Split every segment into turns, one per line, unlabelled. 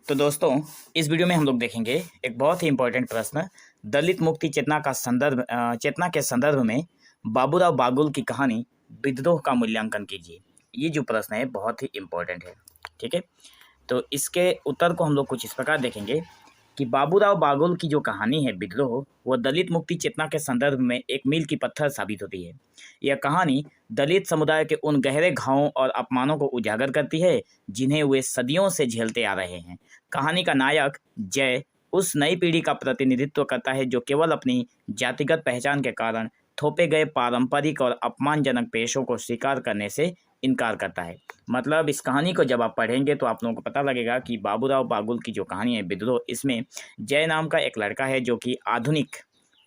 तो दोस्तों, इस वीडियो में हम लोग देखेंगे एक बहुत ही इम्पोर्टेंट प्रश्न। दलित मुक्ति चेतना के संदर्भ में बाबूराव बागुल की कहानी विद्रोह का मूल्यांकन कीजिए। ये जो प्रश्न है बहुत ही इम्पोर्टेंट है। ठीक है, तो इसके उत्तर को हम लोग कुछ इस प्रकार देखेंगे कि बाबूराव बागुल की जो कहानी है विद्रोह, वो दलित मुक्ति चेतना के संदर्भ में एक मील की पत्थर साबित होती है। यह कहानी दलित समुदाय के उन गहरे घावों और अपमानों को उजागर करती है जिन्हें वे सदियों से झेलते आ रहे हैं। कहानी का नायक जय उस नई पीढ़ी का प्रतिनिधित्व करता है जो केवल अपनी जातिगत पहचान के कारण थोपे गए पारंपरिक और अपमानजनक पेशों को स्वीकार करने से इनकार करता है। मतलब इस कहानी को जब आप पढ़ेंगे तो आप लोगों को पता लगेगा कि बाबूराव बागुल की जो कहानी है विद्रोह, इसमें जय नाम का एक लड़का है जो कि आधुनिक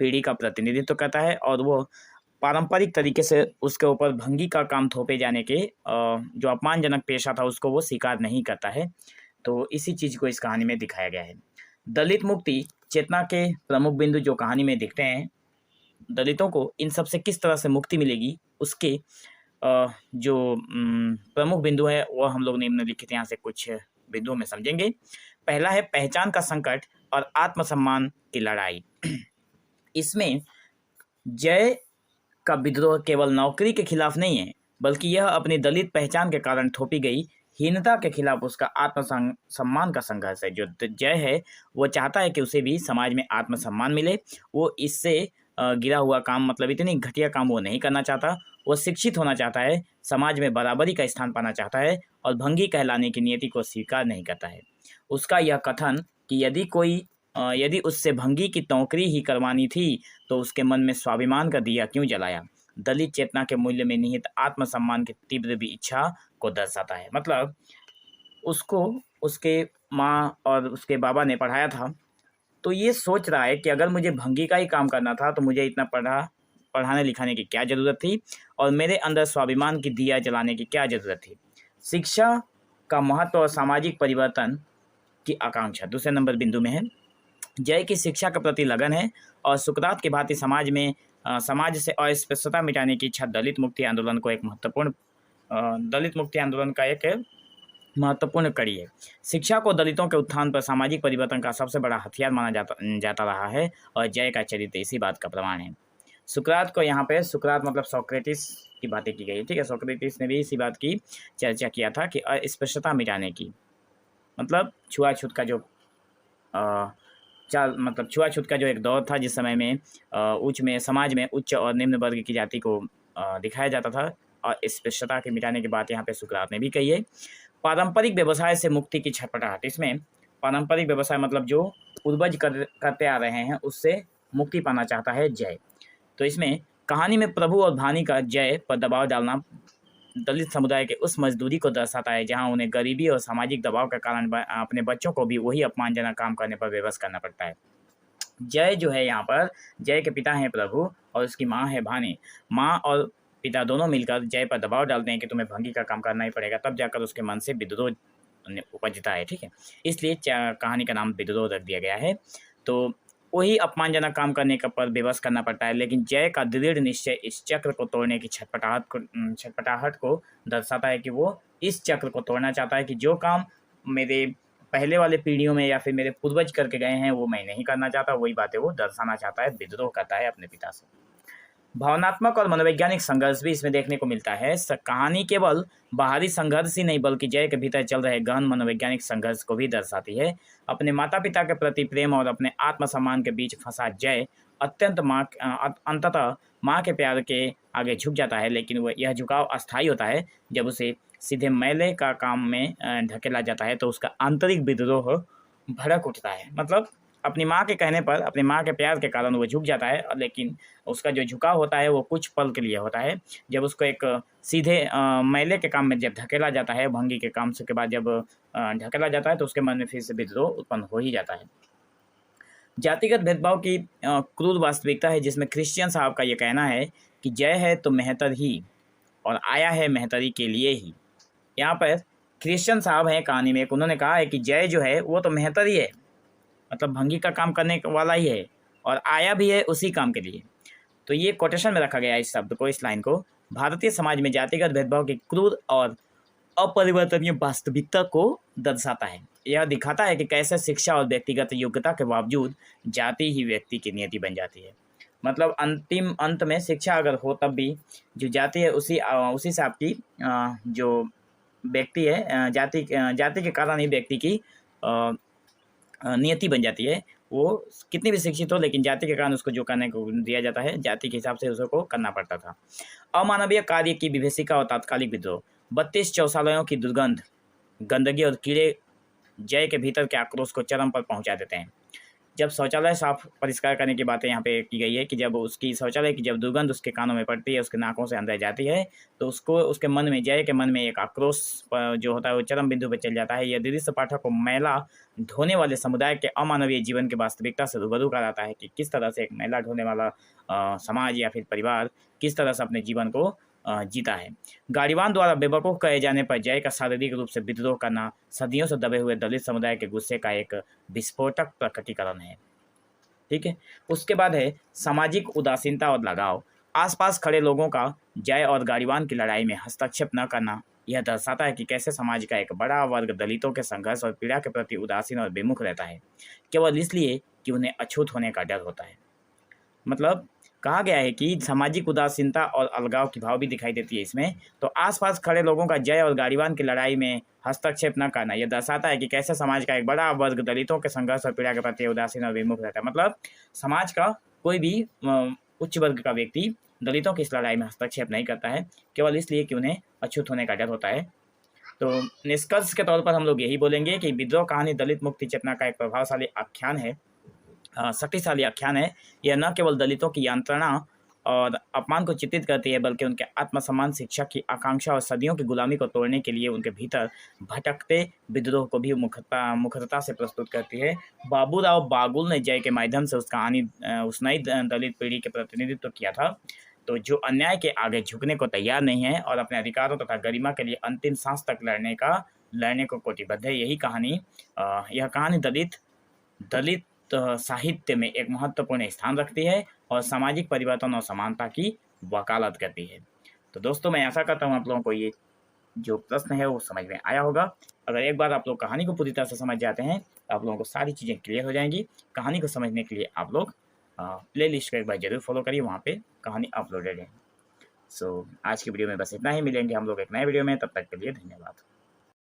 पीढ़ी का प्रतिनिधित्व करता है और वो पारंपरिक तरीके से उसके ऊपर भंगी का काम थोपे जाने के जो अपमानजनक पेशा था उसको वो स्वीकार नहीं करता है। तो इसी चीज़ को इस कहानी में दिखाया गया है। दलित मुक्ति चेतना के प्रमुख बिंदु जो कहानी में दिखते हैं, दलितों को इन सब से किस तरह से मुक्ति मिलेगी उसके जो प्रमुख बिंदु है वो हम लोग निम्नलिखित यहाँ से कुछ बिंदुओं में समझेंगे। पहला है पहचान का संकट और आत्मसम्मान की लड़ाई। इसमें जय का विद्रोह केवल नौकरी के खिलाफ नहीं है, बल्कि यह अपनी दलित पहचान के कारण थोपी गई हीनता के खिलाफ उसका आत्मसम्मान का संघर्ष है। जो जय है वो चाहता है कि उसे भी समाज में आत्मसम्मान मिले। वो इससे गिरा हुआ काम, मतलब इतनी घटिया काम वो नहीं करना चाहता। वो शिक्षित होना चाहता है, समाज में बराबरी का स्थान पाना चाहता है और भंगी कहलाने की नियति को स्वीकार नहीं करता है। उसका यह कथन कि यदि उससे भंगी की नौकरी ही करवानी थी तो उसके मन में स्वाभिमान का दिया क्यों जलाया, दलित चेतना के मूल्य में निहित आत्मसम्मान की तीव्र भी इच्छा को दर्शाता है। मतलब उसको उसके माँ और उसके बाबा ने पढ़ाया था, तो ये सोच रहा है कि अगर मुझे भंगी का ही काम करना था तो मुझे इतना पढ़ाने लिखाने की क्या ज़रूरत थी और मेरे अंदर स्वाभिमान की दिया जलाने की क्या ज़रूरत थी। शिक्षा का महत्व और सामाजिक परिवर्तन की आकांक्षा दूसरे नंबर बिंदु में है। जय की शिक्षा के प्रति लगन है और सुकरात की भांति समाज से अस्पृश्यता मिटाने की इच्छा दलित मुक्ति आंदोलन का एक महत्वपूर्ण कड़ी है। शिक्षा को दलितों के उत्थान पर सामाजिक परिवर्तन का सबसे बड़ा हथियार माना जाता रहा है और जय का चरित्र इसी बात का प्रमाण है। सुकरात को यहाँ पे, सुकरात मतलब सोक्रेटिस की बातें की गई। ठीक है, सोक्रेटिस ने भी इसी बात की चर्चा किया था कि अस्पृश्यता मिटाने की, मतलब छुआछूत का जो छुआछूत का जो एक दौर था जिस समय में समाज में उच्च और निम्न वर्ग की जाति को दिखाया जाता था, और अस्पृश्यता के मिटाने की बात यहाँ पे सुकरात ने भी कही है। पारंपरिक व्यवसाय से मुक्ति की छटपटाहट। इसमें पारंपरिक व्यवसाय मतलब जो पूर्वज करते आ रहे हैं उससे मुक्ति पाना चाहता है जय। तो इसमें कहानी में प्रभु और भानी का जय पर दबाव डालना दलित समुदाय के उस मजदूरी को दर्शाता है जहां उन्हें गरीबी और सामाजिक दबाव के कारण अपने बच्चों को भी वही अपमानजनक काम करने पर विवश करना पड़ता है। जय जो है यहाँ पर, जय के पिता हैं प्रभु और उसकी माँ है भानी। माँ और पिता दोनों मिलकर जय पर दबाव डालते हैं कि तुम्हें भंगी का काम करना ही पड़ेगा, तब जाकर उसके मन से विद्रोह उपजता है। ठीक है, इसलिए कहानी का नाम विद्रोह रख दिया गया है। तो वही अपमानजनक काम करने का पर विवश करना पड़ता है, लेकिन जय का दृढ़ निश्चय इस चक्र को तोड़ने की छटपटाहट को दर्शाता है कि वो इस चक्र को तोड़ना चाहता है कि जो काम मेरे पहले वाले पीढ़ियों में या फिर मेरे पूर्वज करके गए हैं वो मैं नहीं करना चाहता। वही बातें वो दर्शाना चाहता है, विद्रोह करता है अपने पिता से। भावनात्मक और मनोवैज्ञानिक संघर्ष भी इसमें देखने को मिलता है। कहानी केवल बाहरी संघर्ष ही नहीं बल्कि जय के भीतर चल रहे गहन मनोवैज्ञानिक संघर्ष को भी दर्शाती है। अपने माता पिता के प्रति प्रेम और अपने आत्मसम्मान के बीच फंसा जय अंततः माँ के प्यार के आगे झुक जाता है, लेकिन यह झुकाव अस्थायी होता है। जब उसे सीधे मैले का काम में धकेला जाता है तो उसका आंतरिक विद्रोह भड़क उठता है। मतलब अपनी माँ के कहने पर, अपनी माँ के प्यार के कारण वो झुक जाता है, लेकिन उसका जो झुकाव होता है वो कुछ पल के लिए होता है। जब उसको एक सीधे मैले के काम में जब धकेला जाता है, भंगी के काम से के बाद जब धकेला जाता है तो उसके मन में फिर से विद्रोह उत्पन्न हो ही जाता है। जातिगत भेदभाव की क्रूर वास्तविकता है जिसमें क्रिश्चियन साहब का ये कहना है कि जय है तो मेहतर ही और आया है मेहतरी के लिए ही। यहाँ पर क्रिश्चियन साहब हैं कहानी में, उन्होंने कहा है कि जय जो है वो तो मेहतर ही है, मतलब भंगी का काम करने वाला ही है और आया भी है उसी काम के लिए। तो ये कोटेशन में रखा गया इस शब्द को, इस लाइन को। भारतीय समाज में जातिगत भेदभाव की क्रूर और अपरिवर्तनीय वास्तविकता को दर्शाता है। यह दिखाता है कि कैसे शिक्षा और व्यक्तिगत योग्यता के बावजूद जाति ही व्यक्ति की नियति बन जाती है। मतलब अंतिम अंत में शिक्षा अगर हो तब भी जो जाति है उसी से आपकी जो व्यक्ति है जाति के कारण ही व्यक्ति की नियति बन जाती है। वो कितनी भी शिक्षित हो लेकिन जाति के कारण उसको जो करने को दिया जाता है जाति के हिसाब से उसको करना पड़ता था। अमानवीय कार्य की विभीषिका और तात्कालिक विद्रोह। 32 शौचालयों की दुर्गंध, गंदगी और कीड़े जय के भीतर के आक्रोश को चरम पर पहुंचा देते हैं। जब शौचालय साफ परिष्कार करने की बातें यहाँ पे की गई है कि जब उसकी शौचालय की जब दुर्गंध उसके कानों में पड़ती है, उसके नाकों से अंदर जाती है, तो उसको उसके मन में जय के मन में एक आक्रोश जो होता है वो चरम बिंदु पर चल जाता है। यह दृश्य पाठक को मैला ढोने वाले समुदाय के अमानवीय जीवन की वास्तविकता से रूबरू कराता है कि किस तरह से एक मैला ढोने वाला समाज या फिर परिवार किस तरह से अपने जीवन को जीता है। गाड़ीवान द्वारा बेवकूफ़ कहे जाने पर जय का शारीरिक रूप से विद्रोह करना सदियों से दबे हुए दलित समुदाय के गुस्से का एक विस्फोटक प्रकटीकरण है। ठीक है, उसके बाद है सामाजिक उदासीनता और लगाव। आसपास खड़े लोगों का जय और गाड़ीवान की लड़ाई में हस्तक्षेप न करना यह दर्शाता है कि कैसे समाज का एक बड़ा वर्ग दलितों के संघर्ष और पीड़ा के प्रति उदासीन और विमुख रहता है, केवल इसलिए कि उन्हें अछूत होने का डर होता है। मतलब कहा गया है कि सामाजिक उदासीनता और अलगाव की भाव भी दिखाई देती है इसमें। तो आसपास खड़े लोगों का जय और गाड़ीवान की लड़ाई में हस्तक्षेप न करना यह दर्शाता है कि कैसे समाज का एक बड़ा वर्ग दलितों के संघर्ष और पीड़ा के प्रति उदासीन और विमुख रहता है। मतलब समाज का कोई भी उच्च वर्ग का व्यक्ति दलितों की इस लड़ाई में हस्तक्षेप नहीं करता है, केवल इसलिए कि उन्हें अछूत होने का डर होता है। तो निष्कर्ष के तौर पर हम लोग यही बोलेंगे कि विद्रोह कहानी दलित मुक्ति चेतना का एक प्रभावशाली आख्यान है, शक्तिशाली आख्यान है। यह न केवल दलितों की यंत्रणा और अपमान को चित्रित करती है बल्कि उनके आत्मसम्मान, शिक्षा की आकांक्षा और सदियों की गुलामी को तोड़ने के लिए उनके भीतर भटकते विद्रोह को भी मुखरता से प्रस्तुत करती है। बाबूराव बागुल ने जय के माध्यम से उस नई दलित पीढ़ी के प्रतिनिधित्व किया था, तो जो अन्याय के आगे झुकने को तैयार नहीं है और अपने अधिकारों तथा गरिमा के लिए अंतिम सांस तक लड़ने को कटिबद्ध है। यह कहानी दलित साहित्य में एक महत्वपूर्ण स्थान रखती है और सामाजिक परिवर्तन और समानता की वकालत करती है। तो दोस्तों, मैं आशा करता हूँ आप लोगों को ये जो प्रश्न है वो समझ में आया होगा। अगर एक बार आप लोग कहानी को पूरी तरह से समझ जाते हैं तो आप लोगों को सारी चीज़ें क्लियर हो जाएंगी। कहानी को समझने के लिए आप लोग प्ले लिस्ट को एक बार जरूर फॉलो करिए, वहाँ पे कहानी अपलोडेड है। सो आज की वीडियो में बस इतना ही। मिलेंगे हम लोग एक नए वीडियो में, तब तक के लिए धन्यवाद।